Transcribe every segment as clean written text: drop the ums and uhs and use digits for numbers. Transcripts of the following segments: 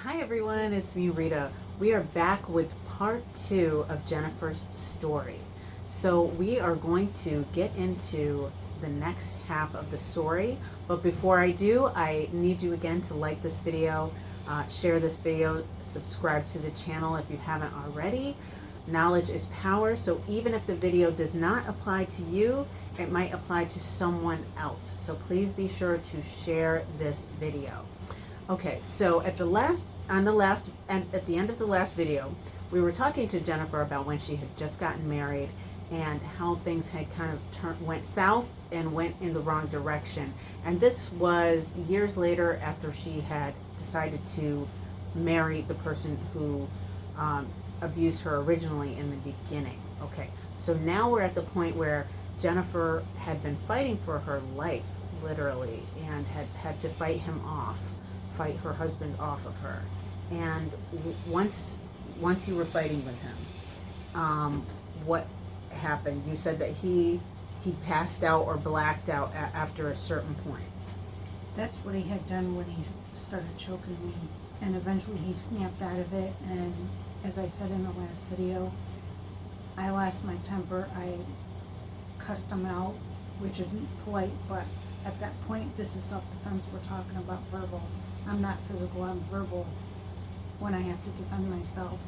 Hi everyone, it's me Rita. We are back with part 2 of Jennifer's story. So we are going to get into the next half of the story, but before I do, I need you again to like this video, share this video, subscribe to the channel if you haven't already. Knowledge is power, so even if the video does not apply to you, it might apply to someone else. So please be sure to share this video. Okay, so at the end of the last video, we were talking to Jennifer about when she had just gotten married and how things had kind of went south and went in the wrong direction. And this was years later after she had decided to marry the person who abused her originally in the beginning. Okay, so now we're at the point where Jennifer had been fighting for her life, literally, and had to fight her husband off of her. And once you were fighting with him, what happened? You said that he passed out or blacked out after a certain point. That's what he had done when he started choking me, and eventually he snapped out of it. And as I said in the last video, I lost my temper. I cussed him out, which isn't polite, but at that point, this is self-defense. We're talking about verbal. I'm not physical, I'm verbal when I have to defend myself.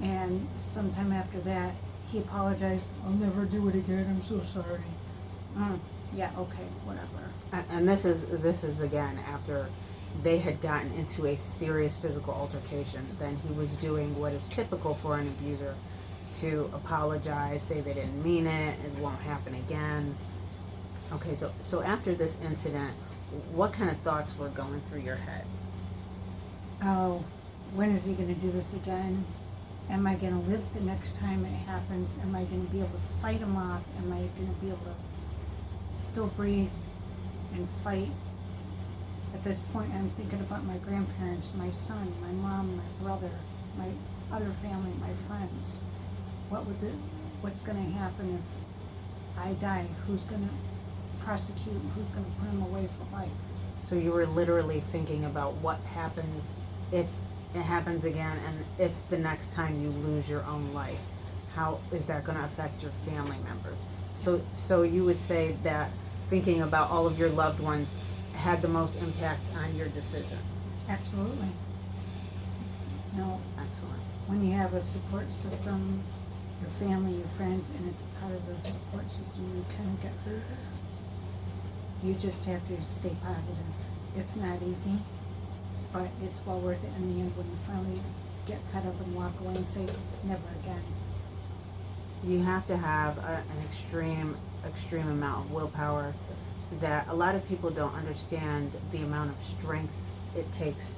And sometime after that, he apologized. I'll never do it again, I'm so sorry. Yeah, okay, whatever. And this is again after they had gotten into a serious physical altercation. Then he was doing what is typical for an abuser, to apologize, say they didn't mean it, it won't happen again. Okay, so after this incident, what kind of thoughts were going through your head? Oh, when is he going to do this again? Am I going to live the next time it happens? Am I going to be able to fight him off? Am I going to be able to still breathe and fight? At this point, I'm thinking about my grandparents, my son, my mom, my brother, my other family, my friends. What's going to happen if I die? Who's going to prosecute? Who's going to put him away for life? So you were literally thinking about what happens if it happens again, and if the next time you lose your own life, how is that going to affect your family members? So you would say that thinking about all of your loved ones had the most impact on your decision? Absolutely. No. Excellent. When you have a support system, your family, your friends, and it's a positive support system, you can get through this. You just have to stay positive. It's not easy, but it's well worth it in the end when you finally get fed up and walk away and say, never again. You have to have an extreme amount of willpower that a lot of people don't understand, the amount of strength it takes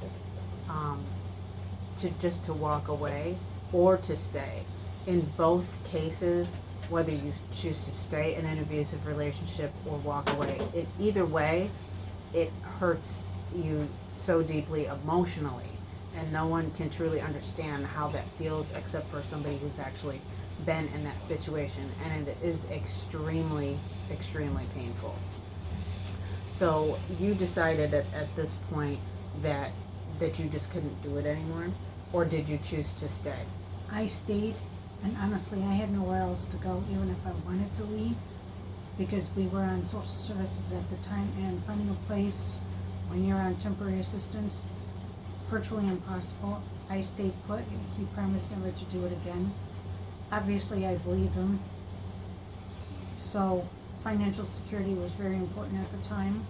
to walk away or to stay. In both cases, whether you choose to stay in an abusive relationship or walk away, either way, it hurts you so deeply emotionally, and no one can truly understand how that feels except for somebody who's actually been in that situation, and it is extremely painful. So you decided at this point that you just couldn't do it anymore, or did you choose to stay? I stayed, and honestly, I had nowhere else to go, even if I wanted to leave, because we were on social services at the time, and finding a place when you're on temporary assistance, virtually impossible. I stayed put. He promised never to do it again. Obviously, I believed him. So financial security was very important at the time,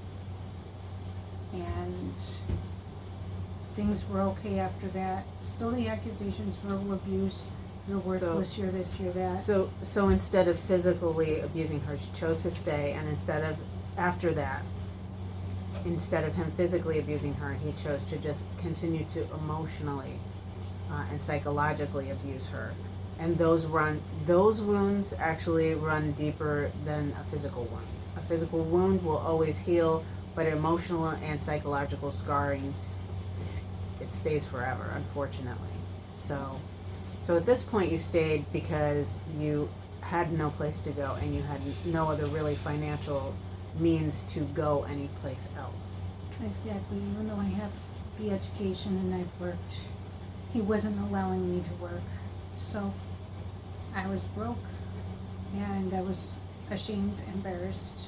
and things were okay after that. Still the accusations, verbal abuse, you're worthless, you're this, you're that. So instead of physically abusing her, she chose to stay, and after that, instead of him physically abusing her, he chose to just continue to emotionally and psychologically abuse her. And those wounds actually run deeper than a physical wound. A physical wound will always heal, but emotional and psychological scarring, it stays forever, unfortunately. So at this point you stayed because you had no place to go and you had no other really financial means to go anyplace else. Exactly. Even though I have the education and I've worked. He wasn't allowing me to work, so I was broke and I was ashamed, embarrassed.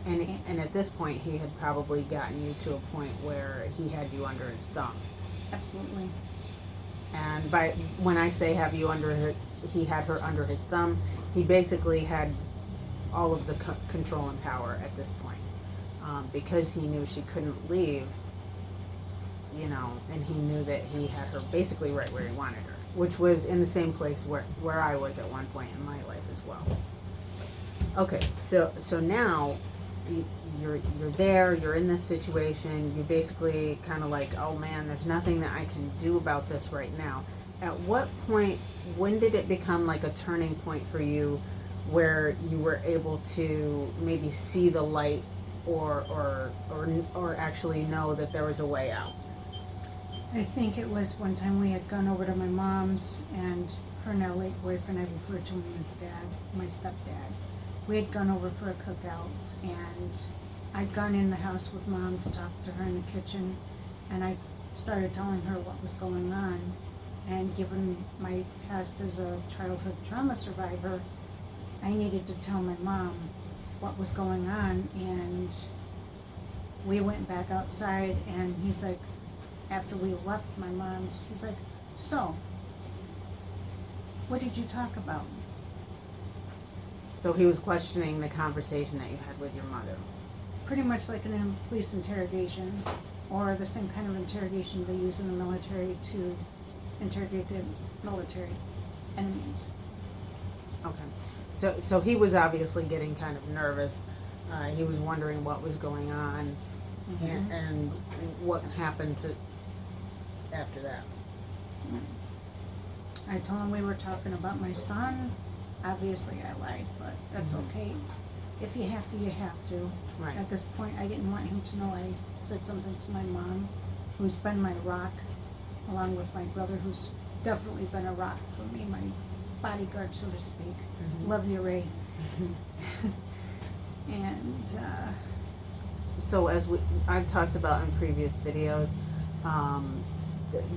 And at this point, he had probably gotten you to a point where he had you under his thumb. Absolutely. And when I say have you he had her under his thumb, he basically had all of the control and power at this point. Because he knew she couldn't leave, and he knew that he had her basically right where he wanted her, which was in the same place where I was at one point in my life as well. Okay, so now you're there, you're in this situation, you basically kind of like, oh man, there's nothing that I can do about this right now. At what point, when did it become like a turning point for you where you were able to maybe see the light or actually know that there was a way out? I think it was one time we had gone over to my mom's, and her now late boyfriend, I refer to him as Dad, my stepdad. We had gone over for a cookout, and I'd gone in the house with Mom to talk to her in the kitchen, and I started telling her what was going on. And given my past as a childhood trauma survivor, I needed to tell my mom what was going on. And we went back outside, and he's like, after we left my mom's, he's like, so, what did you talk about? So he was questioning the conversation that you had with your mother. Pretty much like in a police interrogation, or the same kind of interrogation they use in the military to interrogate the military enemies. Okay. So he was obviously getting kind of nervous. He was wondering what was going on, and what happened after that. I told him we were talking about my son. Obviously I lied, but that's okay. If you have to, you have to. Right. At this point, I didn't want him to know I said something to my mom, who's been my rock, along with my brother, who's definitely been a rock for me, my bodyguard, so to speak. Love you, Ray. And so as I've talked about in previous videos,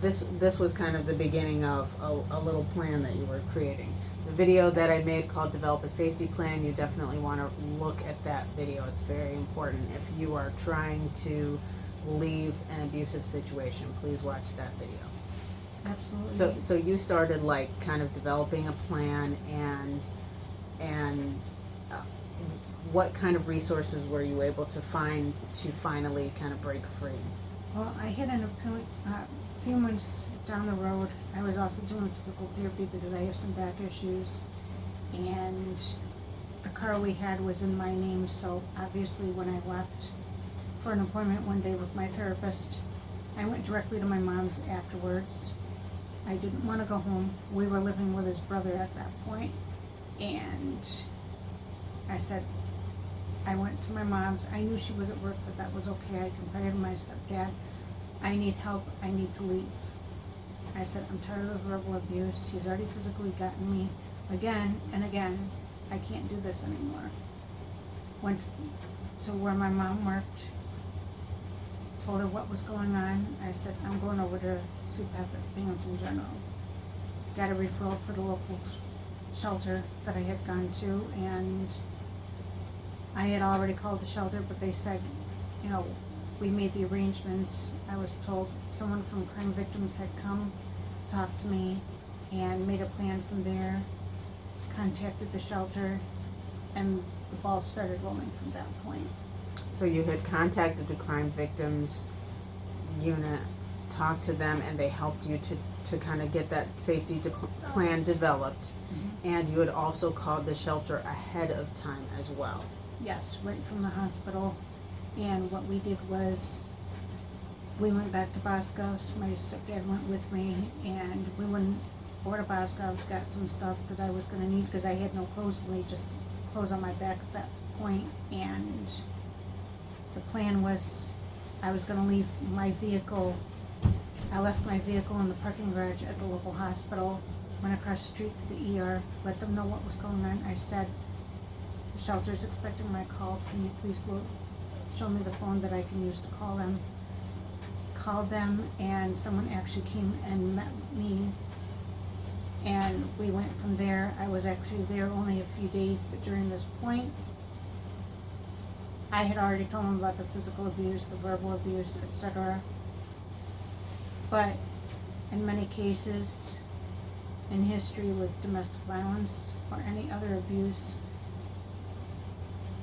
this was kind of the beginning of a little plan that you were creating. The video that I made called Develop a Safety Plan, you definitely want to look at that video. It's very important. If you are trying to leave an abusive situation, please watch that video. absolutely. So you started like kind of developing a plan, and what kind of resources were you able to find to finally kind of break free? Well, I had a few months down the road, I was also doing physical therapy because I have some back issues, and the car we had was in my name, so obviously when I left for an appointment one day with my therapist, I went directly to my mom's afterwards. I didn't want to go home. We were living with his brother at that point, and I said, I went to my mom's. I knew she was at work, but that was okay. I confided in my stepdad. I need help. I need to leave. I said, I'm tired of the verbal abuse. He's already physically gotten me again and again. I can't do this anymore. Went to where my mom worked, told her what was going on. I said, I'm going over to CPAP at Binghamton General. Got a referral for the local shelter that I had gone to, and I had already called the shelter, but they said, we made the arrangements. I was told someone from Crime Victims had come, talked to me, and made a plan from there, contacted the shelter, and the ball started rolling from that point. So you had contacted the Crime Victims Unit, talked to them, and they helped you to kind of get that safety plan developed, and you had also called the shelter ahead of time as well. Yes, right from the hospital. And what we did was, we went back to Boscov's. My stepdad went with me, and we went over to Boscov's, got some stuff that I was going to need because I had no clothes, really just clothes on my back at that point. And the plan was, I was going to leave my vehicle. I left my vehicle in the parking garage at the local hospital, went across the street to the ER, let them know what was going on. I said, the shelter is expecting my call. Can you please show me the phone that I can use to call them? called them, and someone actually came and met me, and we went from there. I was actually there only a few days, but during this point, I had already told him about the physical abuse, the verbal abuse, etc. But in many cases in history with domestic violence or any other abuse,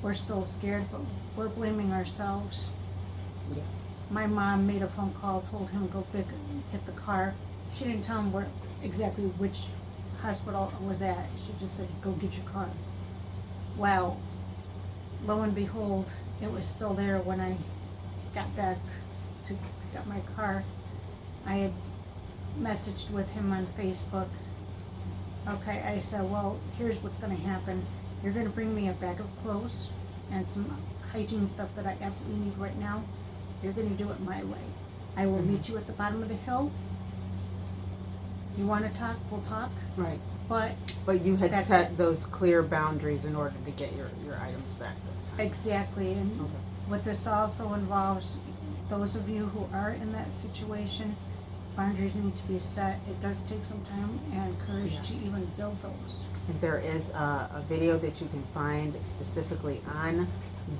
we're still scared, but we're blaming ourselves. Yes. My mom made a phone call, told him go get the car. She didn't tell him exactly which hospital it was at. She just said, go get your car. Well, lo and behold, it was still there when I got back to pick up my car. I had messaged with him on Facebook. Okay, I said, well, here's what's going to happen. You're going to bring me a bag of clothes and some hygiene stuff that I absolutely need right now. You're going to do it my way. I will meet you at the bottom of the hill. You want to talk, we'll talk. Right. But you had that's set it. those clear boundaries in order to get your items back this time. Exactly. And Okay. what this also involves, those of you who are in that situation, boundaries need to be set. It does take some time and courage Yes. to even build those. And there is a video that you can find specifically on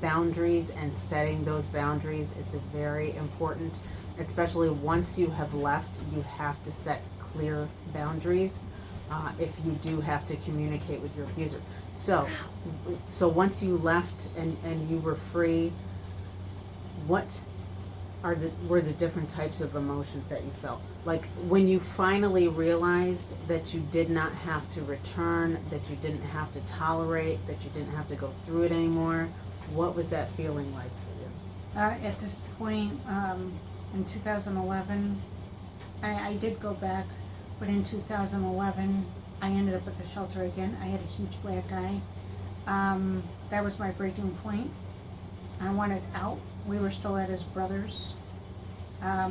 boundaries and setting those boundaries. It's a very important, especially once you have left, you have to set clear boundaries if you do have to communicate with your abuser. So once you left and you were free, what were the different types of emotions that you felt? Like when you finally realized that you did not have to return, that you didn't have to tolerate, that you didn't have to go through it anymore, what was that feeling like for you? At this point, in 2011, I did go back, but in 2011, I ended up at the shelter again. I had a huge black eye. That was my breaking point. I wanted out. We were still at his brother's. I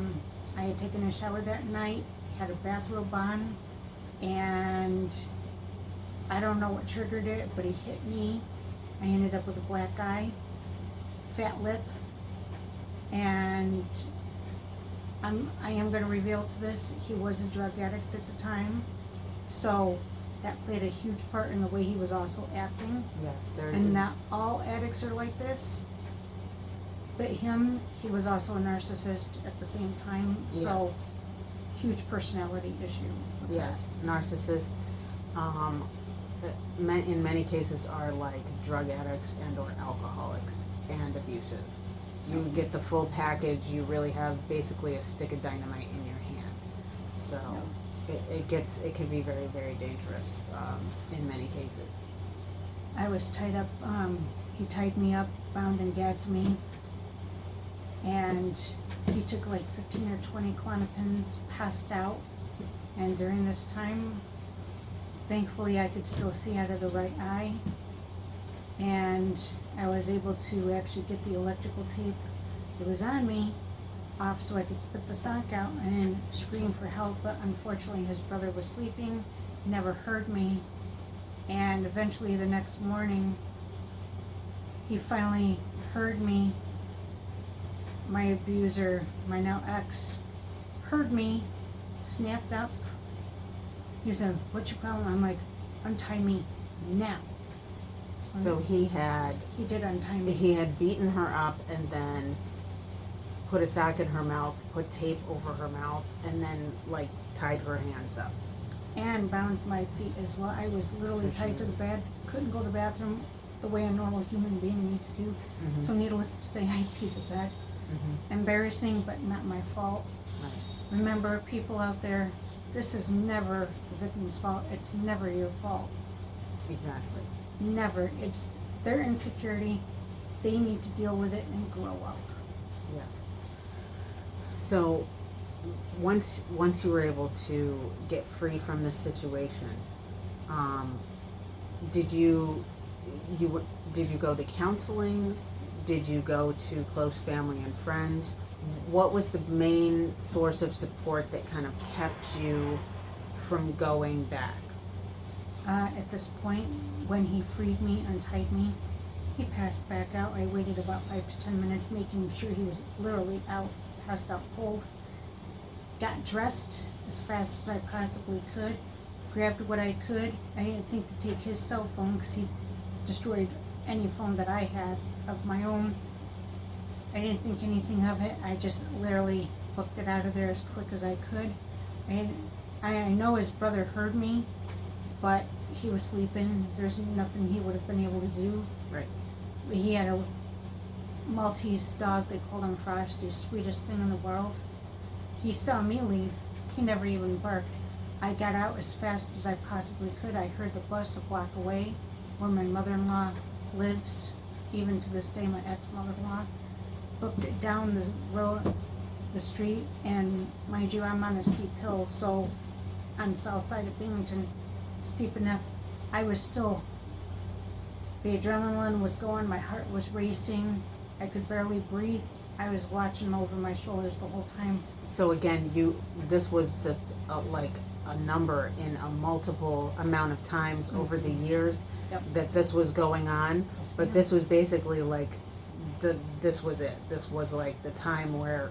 had taken a shower that night, had a bathrobe on, and I don't know what triggered it, but he hit me. I ended up with a black eye, fat lip, and I am going to reveal to this, he was a drug addict at the time, so that played a huge part in the way he was also acting. Yes, there And not all addicts are like this, but he was also a narcissist at the same time, so Yes. huge personality issue with Yes, narcissists in many cases are like drug addicts and or alcoholics and abusive. You get the full package, you really have basically a stick of dynamite in your hand. So it can be very, very dangerous in many cases. that. I was tied up, he tied me up, bound and gagged me, and he took like 15 or 20 Klonopins, passed out, and during this time, thankfully I could still see out of the right eye, and I was able to actually get the electrical tape that was on me off so I could spit the sock out and scream for help, but unfortunately his brother was sleeping, never heard me, and eventually the next morning he finally heard me. My abuser, my now ex, heard me, snapped up. He said, "What's your problem?" I'm like, "Untie me now." So he did untie me. had beaten her up and then put a sock in her mouth, put tape over her mouth, and then like tied her hands up. And bound my feet as well. I was literally So tied to the bed, couldn't go to the bathroom the way a normal human being needs to. Mhm. So needless to say, I peed the bed. Mm-hmm. Embarrassing, but not my fault. Right. Remember, people out there, this is never the victim's fault. It's never your fault. Exactly. Never. It's their insecurity. They need to deal with it and grow up. Yes. So once you were able to get free from this situation, did you go to counseling? Did you go to close family and friends? What was the main source of support that kind of kept you from going back? At this point, when he freed me, untied me, he passed back out. I waited about 5 to 10 minutes, making sure he was literally out, passed out cold. got dressed as fast as I possibly could, grabbed what I could. I didn't think to take his cell phone because he destroyed any phone that I had of my own. I didn't think anything of it. I just literally booked it out of there as quick as I could. I know his brother heard me, but he was sleeping. There's nothing he would have been able to do. Right. He had a Maltese dog. They called him Frosty, sweetest thing in the world. He saw me leave. He never even barked. I got out as fast as I possibly could. I heard the bus a block away where my mother-in-law lives. Even to this day, my ex-mother-in-law. Booked it down the road, the street, and mind you, I'm on a steep hill, so on the south side of Binghamton, steep enough. I was still, the adrenaline was going, my heart was racing, I could barely breathe. I was watching over my shoulders the whole time. So again, this was just like a number in a multiple amount of times over the years that this was going on, but this was basically like this was it. This was like the time where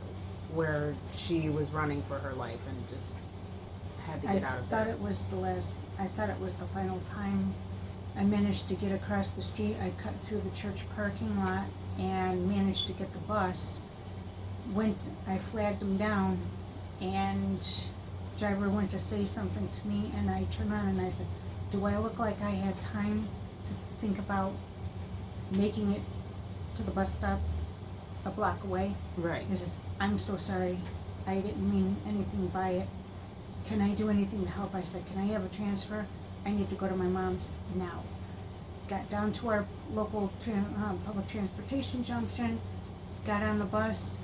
she was running for her life and just had to get out of there. I thought it was the final time. I managed to get across the street. I cut through the church parking lot and managed to get the bus. I flagged him down, and the driver went to say something to me, and I turned around and I said, do I look like I had time to think about making it to the bus stop a block away? Right. He says, I'm so sorry. I didn't mean anything by it. Can I do anything to help? I said, can I have a transfer? I need to go to my mom's now. Got down to our local public transportation junction, got on the bus,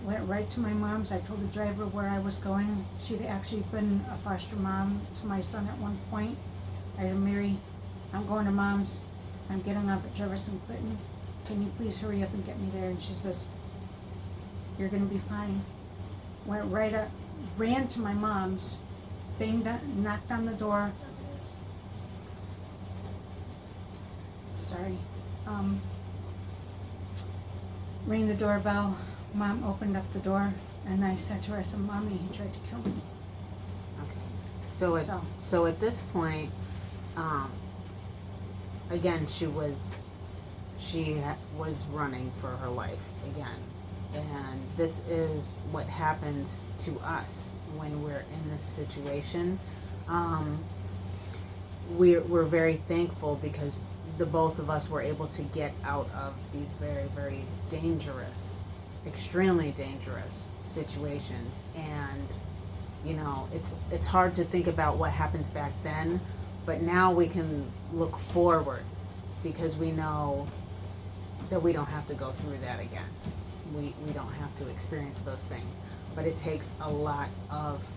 went right to my mom's. I told the driver where I was going. She'd actually been a foster mom to my son at one point. I said, Mary, I'm going to mom's. I'm getting off at Jefferson Clinton. Can you please hurry up and get me there? And she says, you're going to be fine. Went right up, ran to my mom's, banged on, knocked on the door. Sorry. Rang the doorbell. Mom opened up the door, and I said to her, I said, Mommy, he tried to kill me. Okay. So at this point, again, she was running for her life again. And this is what happens to us when we're in this situation. We're very thankful because the both of us were able to get out of these very, very dangerous, extremely dangerous situations. And you know, it's hard to think about what happens back then, but now we can look forward because we know that we don't have to go through that again. We don't have to experience those things. But it takes a lot of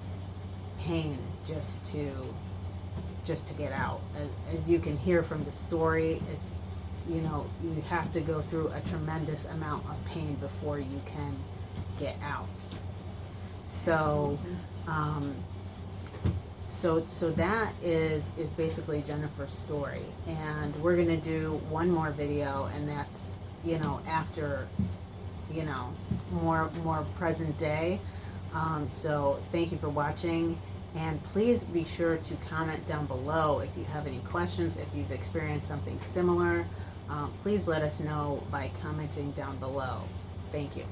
pain just to get out. As you can hear from the story, it's, you know, you have to go through a tremendous amount of pain before you can get out. So so that is basically Jennifer's story, and we're gonna do one more video, and that's, you know, after, you know, more present day. So thank you for watching, and please be sure to comment down below if you have any questions, if you've experienced something similar. Please let us know by commenting down below. Thank you.